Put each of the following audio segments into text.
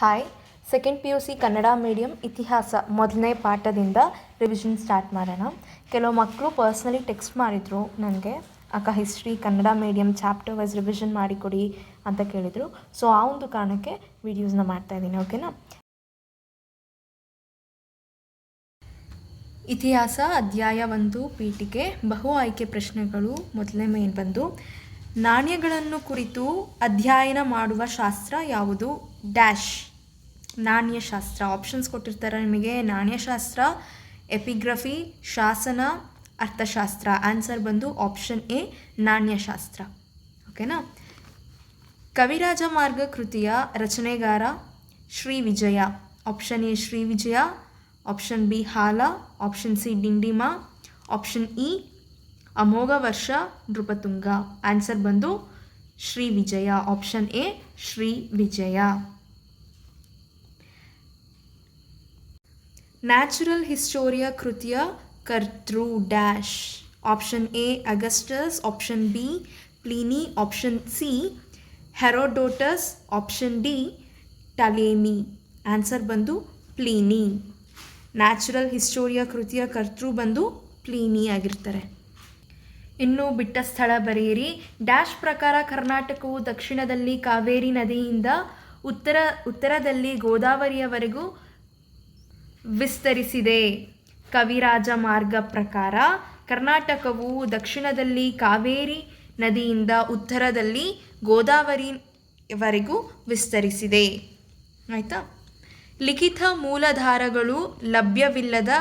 Hi, second P U C Kannada medium ಇತಿಹಾಸ ಮೊದಲನೇ ಪಾಠದಿಂದ revision start ಮಾಡೋಣ. ಕೆಲವು ಮಕ್ಕಳು ಪರ್ಸ್ನಲಿ ಟೆಕ್ಸ್ಟ್ ಮಾಡಿದರು ನನಗೆ, ಅಕ್ಕ history Kannada medium chapter wise revision ಮಾಡಿಕೊಡಿ ಅಂತ ಕೇಳಿದರು. ಸೊ ಆ ಒಂದು ಕಾರಣಕ್ಕೆ ವೀಡಿಯೋಸ್ನ ಮಾಡ್ತಾಯಿದ್ದೀನಿ. ಓಕೆನಾ? ಇತಿಹಾಸ ಅಧ್ಯಾಯ 1 ಪೀಠಿಕೆ ಬಹು ಆಯ್ಕೆ ಪ್ರಶ್ನೆಗಳು. ಮೊದಲನೇ ಮೇನ್ ಬಂದು ನಾಣ್ಯಗಳನ್ನು ಕುರಿತು ಅಧ್ಯಯನ ಮಾಡುವ ಶಾಸ್ತ್ರ ಯಾವುದು? ಡ್ಯಾಶ್ ನಾಣ್ಯಶಾಸ್ತ್ರ. ಆಪ್ಷನ್ಸ್ ಕೊಟ್ಟಿರ್ತಾರೆ ನಿಮಗೆ. ನಾಣ್ಯಶಾಸ್ತ್ರ, ಎಪಿಗ್ರಫಿ, ಶಾಸನ, ಅರ್ಥಶಾಸ್ತ್ರ. ಆನ್ಸರ್ ಬಂದು ಆಪ್ಷನ್ ಎ ನಾಣ್ಯಶಾಸ್ತ್ರ. ಓಕೆನಾ? ಕವಿರಾಜ ಮಾರ್ಗ ಕೃತಿಯ ರಚನೆಗಾರ Shri Vijaya. Option A Shri Vijaya, option B Hala, option C Dindima, option E Amoghavarsha Nripatunga. Answer ಬಂದು Shri Vijaya. Option A Shri Vijaya. Natural Historia ಕೃತಿಯ ಕರ್ತೃ dash. Option A Augustus, option B Pliny, option C Herodotus, option D Ptolemy. Answer ಬಂದು Pliny. Natural Historia ಕೃತಿಯ ಕರ್ತೃ ಬಂದು Pliny ಆಗಿರ್ತಾರೆ. ಇನ್ನು ಬಿಟ್ಟ ಸ್ಥಳ ಬರೆಯಿರಿ. ಡ್ಯಾಶ್ ಪ್ರಕಾರ ಕರ್ನಾಟಕವು ದಕ್ಷಿಣದಲ್ಲಿ ಕಾವೇರಿ ನದಿಯಿಂದ ಉತ್ತರದಲ್ಲಿ ಗೋದಾವರಿಯವರೆಗೂ ವಿಸ್ತರಿಸಿದೆ. ಕವಿರಾಜ ಮಾರ್ಗ ಪ್ರಕಾರ ಕರ್ನಾಟಕವು ದಕ್ಷಿಣದಲ್ಲಿ ಕಾವೇರಿ ನದಿಯಿಂದ ಉತ್ತರದಲ್ಲಿ ಗೋದಾವರಿವರೆಗೂ ವಿಸ್ತರಿಸಿದೆ. ಆಯಿತಾ? ಲಿಖಿತ ಮೂಲಾಧಾರಗಳು ಲಭ್ಯವಿಲ್ಲದ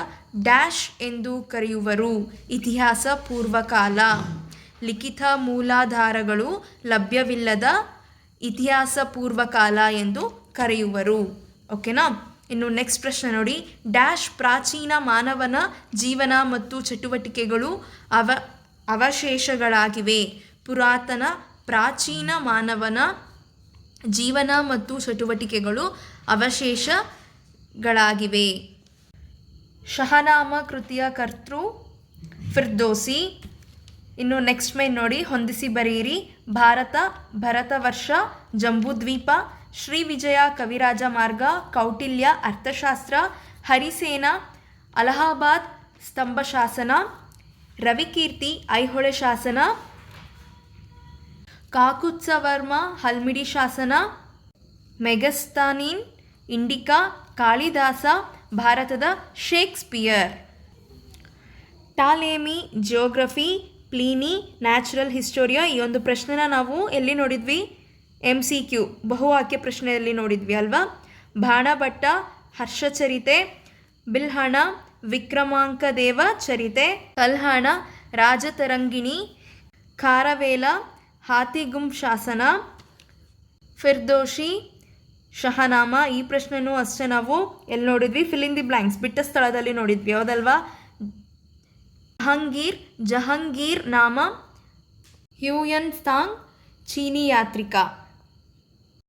ಡ್ಯಾಶ್ ಎಂದು ಕರೆಯುವರು. ಇತಿಹಾಸ ಪೂರ್ವಕಾಲ. ಲಿಖಿತ ಮೂಲಾಧಾರಗಳು ಲಭ್ಯವಿಲ್ಲದ ಇತಿಹಾಸ ಪೂರ್ವಕಾಲ ಎಂದು ಕರೆಯುವರು. ಓಕೆನಾ? ಇನ್ನು ನೆಕ್ಸ್ಟ್ ಪ್ರಶ್ನೆ ನೋಡಿ. ಡ್ಯಾಶ್ ಪ್ರಾಚೀನ ಮಾನವನ ಜೀವನ ಮತ್ತು ಚಟುವಟಿಕೆಗಳು ಅವಶೇಷಗಳಾಗಿವೆ. ಪುರಾತನ ಪ್ರಾಚೀನ ಮಾನವನ ಜೀವನ ಮತ್ತು ಚಟುವಟಿಕೆಗಳು ಅವಶೇಷಗಳಾಗಿವೆ. ಶಹನಾಮ ಕೃತಿಯ ಕರ್ತೃ ಫಿರ್ದೋಸಿ. ಇನ್ನು ನೆಕ್ಸ್ಟ್ ಮೇನ್ ನೋಡಿ, ಹೊಂದಿಸಿ ಬರೆಯಿರಿ. ಭಾರತ, ಭರತವರ್ಷ, ಜಂಬೂದ್ವೀಪ, ಶ್ರೀ ವಿಜಯ, ಕವಿರಾಜ ಮಾರ್ಗ, ಕೌಟಿಲ್ಯ, ಅರ್ಥಶಾಸ್ತ್ರ, ಹರಿಸೇನ, ಅಲಹಾಬಾದ್ ಸ್ತಂಭಶಾಸನ, ರವಿಕೀರ್ತಿ, ಐಹೊಳೆ ಶಾಸನ, ಕಾಕುತ್ಸವರ್ಮ ಹಲ್ಮಿಡಿ ಶಾಸನ, ಮೆಗಸ್ತಾನಿನ್, ಇಂಡಿಕಾ, ಕಾಳಿದಾಸ, ಭಾರತದ Shakespeare. Ptolemy geography, Pliny Natural Historia. ಈ ಒಂದು ಪ್ರಶ್ನೆನ ನಾವು ಎಲ್ಲಿ ನೋಡಿದ್ವಿ? MCQ ಬಹು ಆಯ್ಕೆ ಪ್ರಶ್ನೆಯಲ್ಲಿ ನೋಡಿದ್ವಿ ಅಲ್ವಾ? ಬಾಣಭಟ್ಟ ಹರ್ಷಚರಿತೆ, ಬಿಲ್ಹಣ ವಿಕ್ರಮಾಂಕದೇವ ಚರಿತೆ, ಕಲ್ಹಣ ರಾಜತರಂಗಿಣಿ, ಖಾರವೇಲ ಹಾತಿಗುಂ ಶಾಸನ, ಫಿರ್ದೋಸಿ ಶಹನಾಮ. ಈ ಪ್ರಶ್ನೆನೂ ಅಷ್ಟೇ ನಾವು ಎಲ್ಲಿ ನೋಡಿದ್ವಿ? ಫಿಲ್ ಇನ್ ದಿ ಬ್ಲ್ಯಾಂಕ್ಸ್, ಬಿಟ್ಟ ಸ್ಥಳದಲ್ಲಿ ನೋಡಿದ್ವಿ. ಹೌದಲ್ವಾ? ಜಹಂಗೀರ್ ನಾಮ, ಹ್ಯೂಯನ್ ಸಾಂಗ್ ಚೀನಿ ಯಾತ್ರಿಕ.